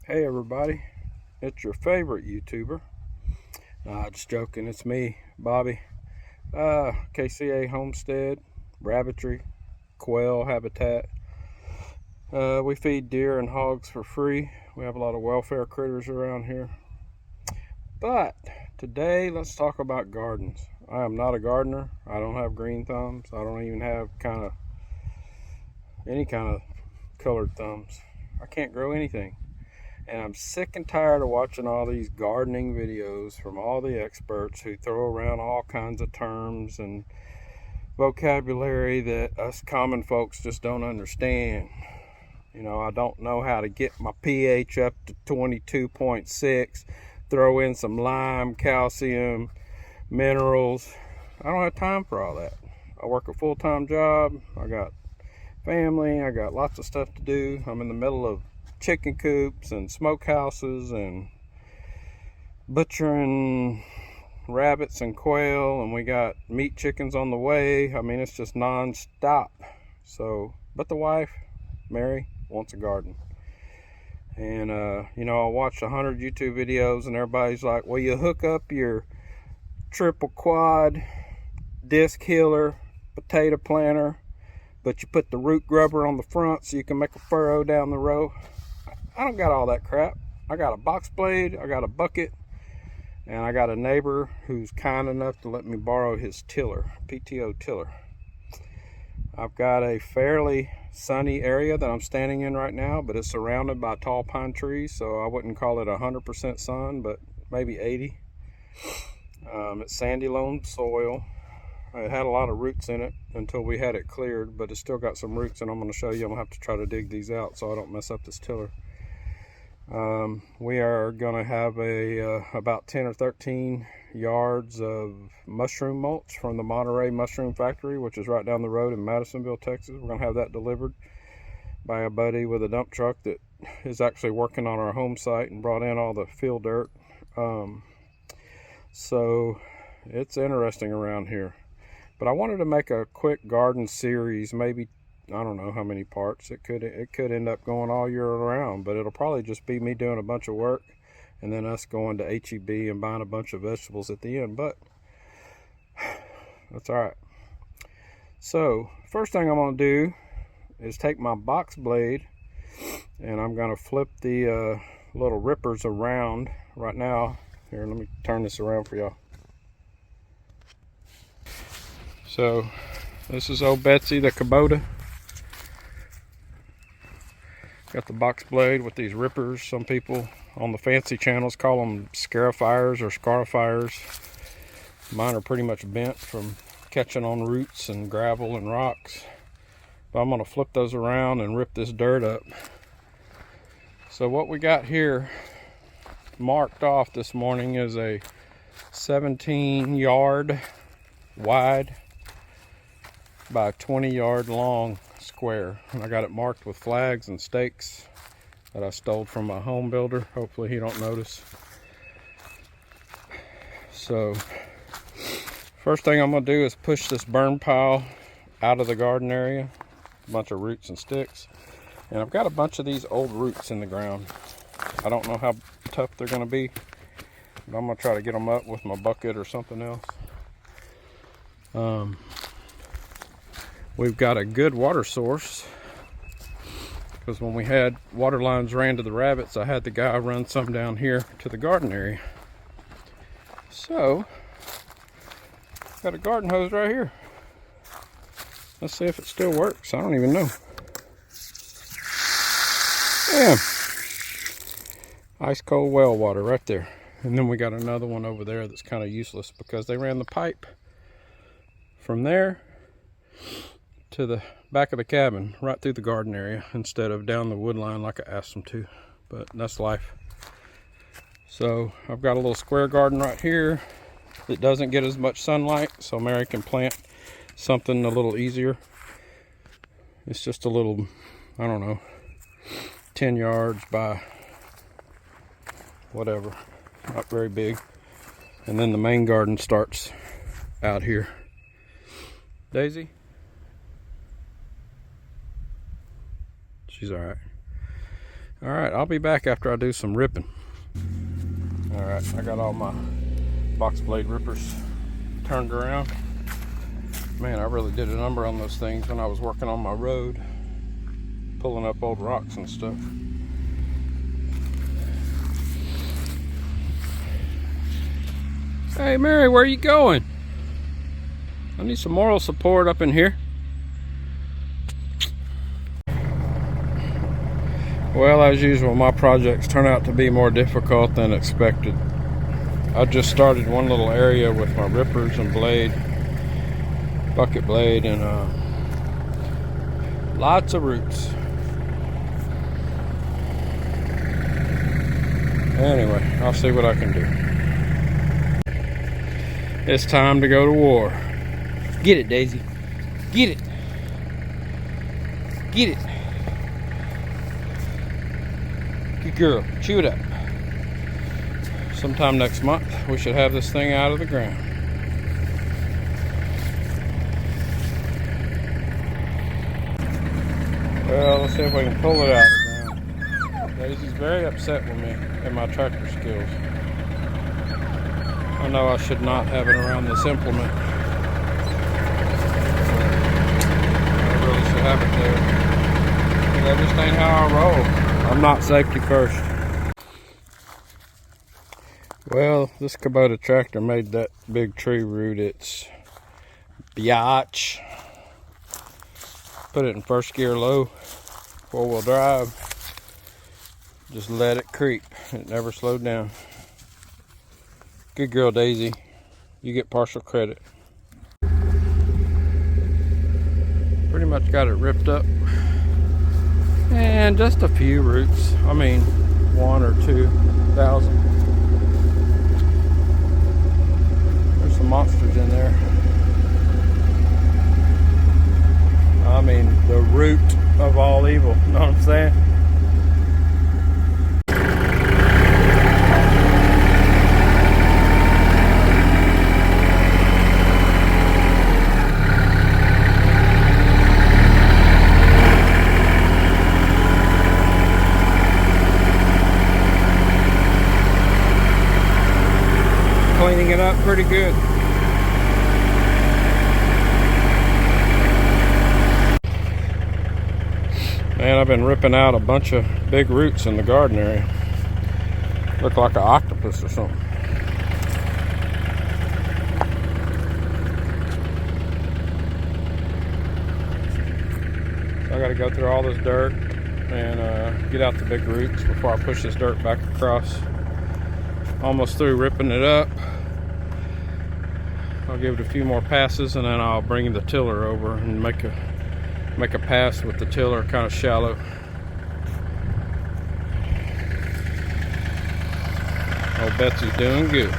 Hey everybody, it's your favorite YouTuber. Just joking, it's me, Bobby. KCA Homestead, rabbitry, quail habitat. We feed deer and hogs for free. We have a lot of welfare critters around here. But today, let's talk about gardens. I am not a gardener. I don't have green thumbs. I don't even have any kind of colored thumbs. I can't grow anything. And I'm sick and tired of watching all these gardening videos from all the experts who throw around all kinds of terms and vocabulary that us common folks just don't understand. You know, I don't know how to get my pH up to 22.6, throw in some lime, calcium, minerals. I don't have time for all that. I work a full-time job. I got family. I got lots of stuff to do. I'm in the middle of chicken coops and smokehouses and butchering rabbits and quail, and we got meat chickens on the way. I mean, it's just non-stop. But the wife, Mary, wants a garden. And you know, I watched 100 YouTube videos and everybody's like, well, you hook up your triple quad disc healer potato planter, but you put the root grubber on the front so you can make a furrow down the row. I don't got all that crap. I got a box blade, I got a bucket, and I got a neighbor who's kind enough to let me borrow his tiller, PTO tiller. I've got a fairly sunny area that I'm standing in right now, but it's surrounded by tall pine trees, so I wouldn't call it 100% sun, but maybe 80. It's sandy loam soil. It had a lot of roots in it until we had it cleared, but it's still got some roots, and I'm going to show you. I'm going to have to try to dig these out so I don't mess up this tiller. We are going to have about 10 or 13 yards of mushroom mulch from the Monterey Mushroom Factory, which is right down the road in Madisonville, Texas. We're going to have that delivered by a buddy with a dump truck that is actually working on our home site and brought in all the field dirt. So it's interesting around here. But I wanted to make a quick garden series, maybe, I don't know how many parts. It could end up going all year around, but it'll probably just be me doing a bunch of work and then us going to HEB and buying a bunch of vegetables at the end, but that's all right. So first thing I'm going to do is take my box blade and I'm going to flip the little rippers around right now. Here, let me turn this around for y'all. So this is old Betsy, the Kubota. Got the box blade with these rippers. Some people on the fancy channels call them scarifiers or scarifiers. Mine are pretty much bent from catching on roots and gravel and rocks. But I'm going to flip those around and rip this dirt up. So what we got here marked off this morning is a 17-yard wide by 20-yard long square, and I got it marked with flags and stakes that I stole from my home builder. Hopefully he don't notice. So first thing I'm gonna do is push this burn pile out of the garden area, a bunch of roots and sticks, and I've got a bunch of these old roots in the ground. I don't know how tough they're gonna be, but I'm gonna try to get them up with my bucket or something else. We've got a good water source because when we had water lines ran to the rabbits, I had the guy run some down here to the garden area. So, got a garden hose right here. Let's see if it still works. I don't even know. Damn. Ice cold well water right there. And then we got another one over there that's kind of useless because they ran the pipe from there to the back of the cabin, right through the garden area, instead of down the wood line like I asked them to. But that's life. So I've got a little square garden right here. It doesn't get as much sunlight, so Mary can plant something a little easier. It's just a little, I don't know, 10 yards by whatever, not very big. And then the main garden starts out here. Daisy? She's all right. Alright, I'll be back after I do some ripping. Alright, I got all my box blade rippers turned around. Man, I really did a number on those things when I was working on my road, pulling up old rocks and stuff. Hey Mary, where are you going? I need some moral support up in here. Well, as usual, my projects turn out to be more difficult than expected. I just started one little area with my rippers and blade, bucket blade, and lots of roots. Anyway, I'll see what I can do. It's time to go to war. Get it, Daisy. Get it. Get it. Good girl. Chew it up. Sometime next month, we should have this thing out of the ground. Well, let's see if we can pull it out of the ground. Daisy's very upset with me and my tractor skills. I know I should not have it around this implement. I really should have it there. That just ain't how I roll. I'm not safety first. Well, this Kubota tractor made that big tree root its biatch. Put it in first gear low, 4-wheel drive. Just let it creep. It never slowed down. Good girl, Daisy. You get partial credit. Pretty much got it ripped up. And just a few roots. I mean, 1 or 2,000. There's some monsters in there. I mean, the root of all evil. You know what I'm saying? Cleaning it up pretty good. Man, I've been ripping out a bunch of big roots in the garden area. Look like an octopus or something. So I got to go through all this dirt and get out the big roots before I push this dirt back across. Almost through ripping it up. I'll give it a few more passes and then I'll bring the tiller over and make a pass with the tiller, kind of shallow. Oh, Betsy's doing good.